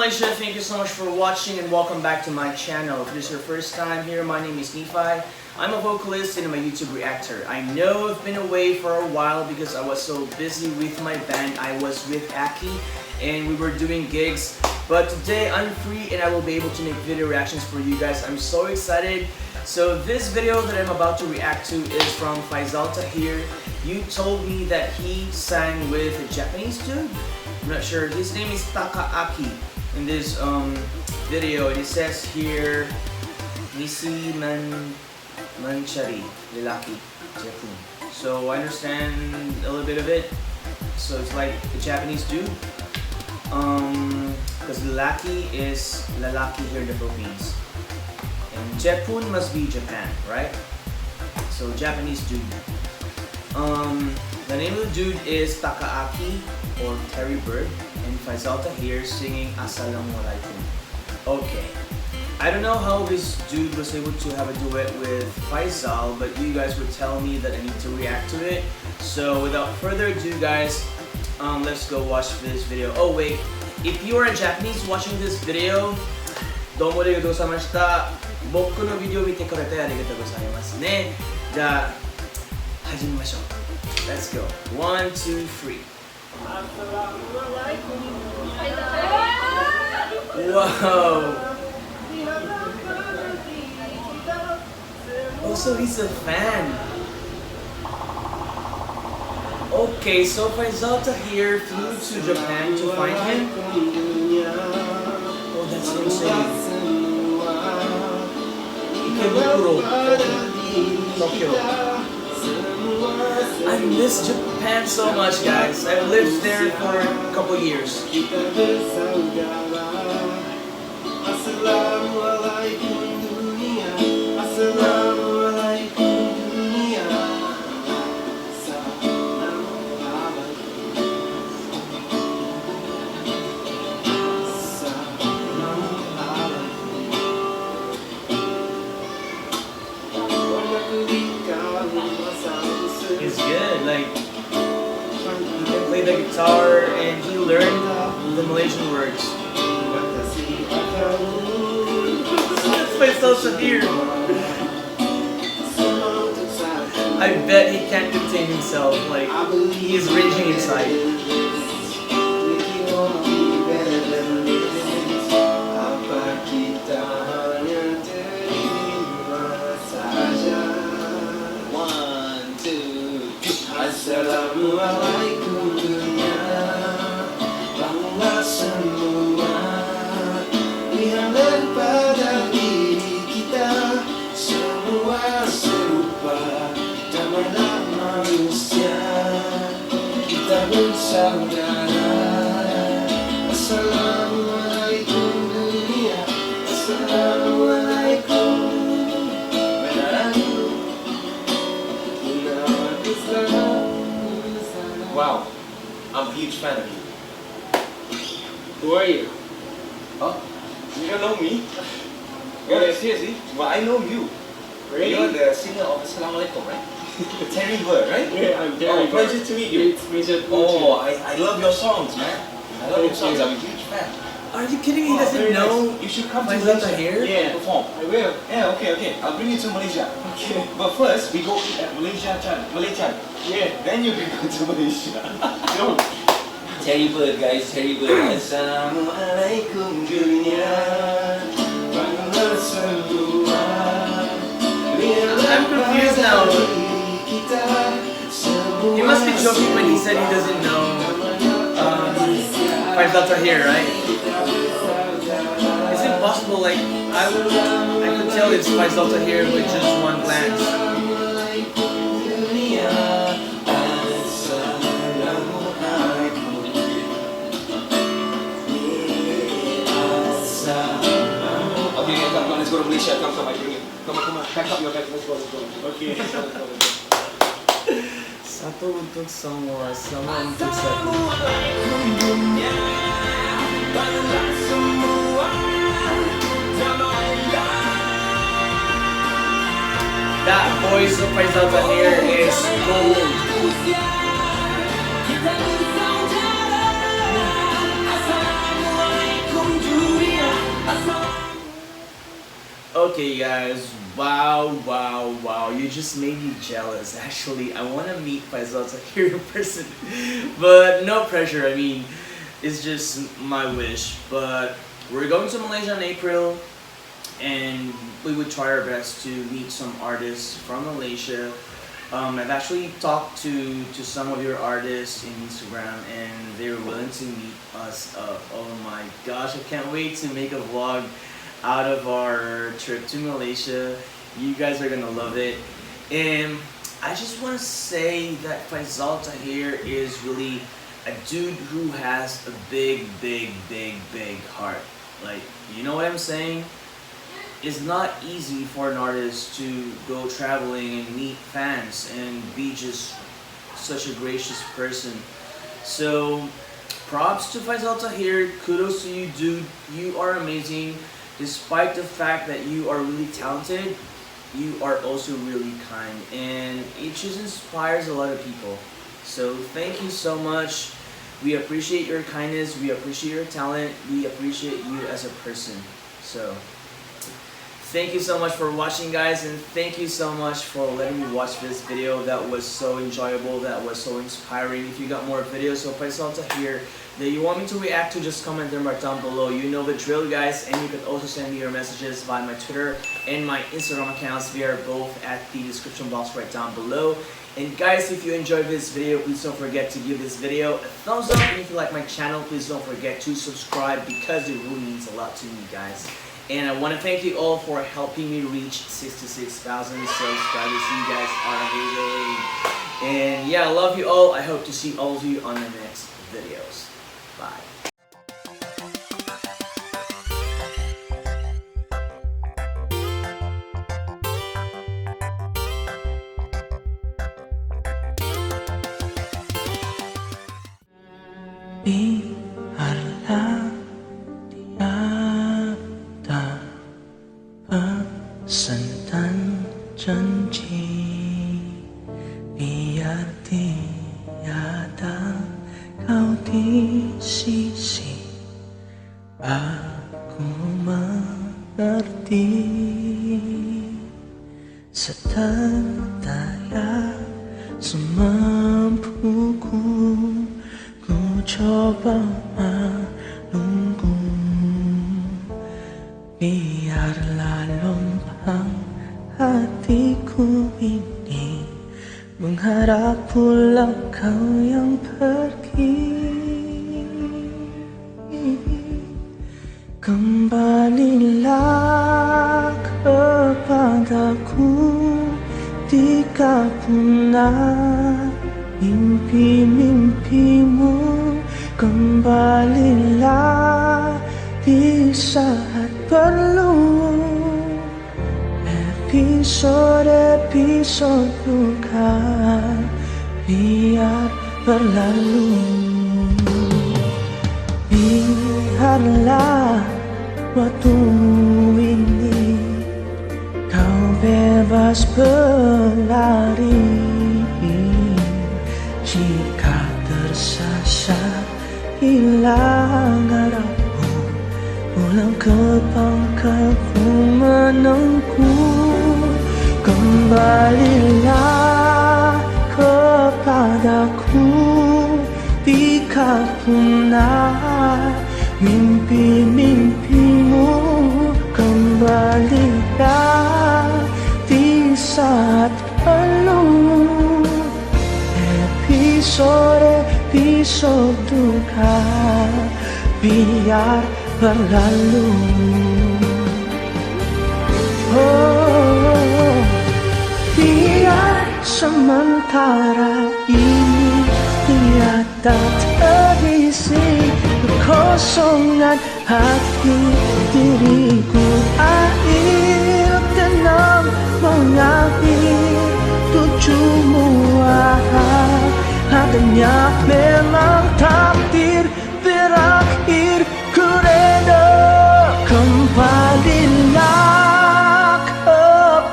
Malaysia, thank you so much for watching and welcome back to my channel. If this is your first time here, my name is Nephi. I'm a vocalist and I'm a YouTube reactor. I know I've been away for a while because I was so busy with my band. I was with Takaaki and we were doing gigs. But today I'm free and I will be able to make video reactions for you guys. I'm so excited. So this video that I'm about to react to is from Faizal Tahir. You told me that he sang with a Japanese dude. I'm not sure. His name is Takaaki in this video. And it says here, Nisi Manchari Lilaki Japun. So I understand a little bit of it. So it's like a Japanese dude. Because Lilaki is lalaki here in the Philippines. And Japun must be Japan, right? So Japanese dude. The name of the dude is Takaaki or Terry Bird, and Faizal Tahir singing Assalamua. Okay, I don't know how this dude was able to have a duet with Faizal, but you guys would tell me that I need to react to it. So without further ado, guys, let's go watch this video. Oh wait, if you are a Japanese watching this video, どうもありがとうございました。僕のビデオを見てくれてありがとうございますね。じゃあ始めましょう。Let's go. 1, 2, 3. Whoa. Oh, so he's a fan. Okay, so Faizal Tahir flew to Japan to find him. Oh, that's insane. Ikebukuro, Tokyo. I miss Japan so much, guys. I've lived there for a couple years. It's good, like he can play the guitar and he learned the Malaysian words. That's Faizal Tahir. I bet he can't contain himself, like he is raging inside. Assalamualaikum dunia, bangunlah semua, lihatlah pada diri kita, semua serupa, damailah manusia, kita bersaudara. Assalamualaikum dunia, Assalamualaikum. Wow, I'm a huge fan of you. Who are you? Huh? You don't know me? Yeah, seriously? Well, I know you. Really? You're the singer of Assalamualaikum, right? Terry Bird, right? Yeah, I'm Terry Bird. Pleasure to meet you. It's me. Oh, I love your songs, man. I love your songs. I'm a huge fan. Are you kidding me? He doesn't know You should come to Faizal Malaysia Tahir? and perform. I will. Yeah, okay. I'll bring you to Malaysia. Okay. But first, we go at Malaysia. Yeah. Then you can go to Malaysia. Go. Terry Bird, guys. Terry Bird. Assalamualaikum dunia, bangunlah semua. I'm confused now. He must be joking when he said he doesn't know Faizal Tahir, right? It's impossible, like I could tell it's Faizal Tahir with just one glance. Okay, come, let's go to Malaysia. Come, I bring it. Come on, pack up your bags. Let's go. Okay. Satu untuk semua, semua untuk satu. That voice of Faizal Tahir is gold. Okay, guys. Wow, wow, wow. You just made me jealous. Actually, I want to meet Faizal Tahir in person. But no pressure. I mean, it's just my wish. But we're going to Malaysia in April. And we would try our best to meet some artists from Malaysia. I've actually talked to some of your artists in Instagram, and they're willing to meet us. Oh my gosh, I can't wait to make a vlog out of our trip to Malaysia. You guys are gonna love it. And I just want to say that Faizal Tahir is really a dude who has a big, big, big, big heart. Like, you know what I'm saying? It's not easy for an artist to go traveling and meet fans and be just such a gracious person. So props to Faizal Tahir, kudos to you, dude. You are amazing. Despite the fact that you are really talented, you are also really kind, and it just inspires a lot of people. So thank you so much. We appreciate your kindness, we appreciate your talent, we appreciate you as a person. So thank you so much for watching, guys, and thank you so much for letting me watch this video. That was so enjoyable, that was so inspiring. If you got more videos of Faizal Tahir that you want me to react to, just comment them right down below. You know the drill, guys, and you can also send me your messages via my Twitter and my Instagram accounts. We are both at the description box right down below. And guys, if you enjoyed this video, please don't forget to give this video a thumbs up. And if you like my channel, please don't forget to subscribe, because it really means a lot to me, guys. And I want to thank you all for helping me reach 66,000 subscribers. You guys are amazing. And yeah, I love you all. I hope to see all of you on the next videos. Bye. Biarlah tiada pesan dan janji, biar tiada kau di sisi, aku mengerti. Sedaya semampuku, ku coba menunggu. Biarlah lompang hatiku ini mengharap pulau kau yang pergi. Kembalilah kepadaku jika punah mimpi-mimpimu. Kembalilah di saat perlu. Episode-episode luka biar berlalu. Biarlah waktu ini kau bebas berlari. Jika tersasar hilang arahmu, pulang ke pangkalku menunggu. Kembalilah kepadaku jika punah mimpi-mimpimu. Kembalilah di saat perlu. Episode-episode duka biar berlalu. Oh, biar sementara ini tiada terisi kekosongan hati diriku. Air tenang mengalir tujumu, adanya memang takdir berakhir. Ku reda, kembalilah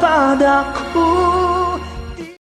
kepadaku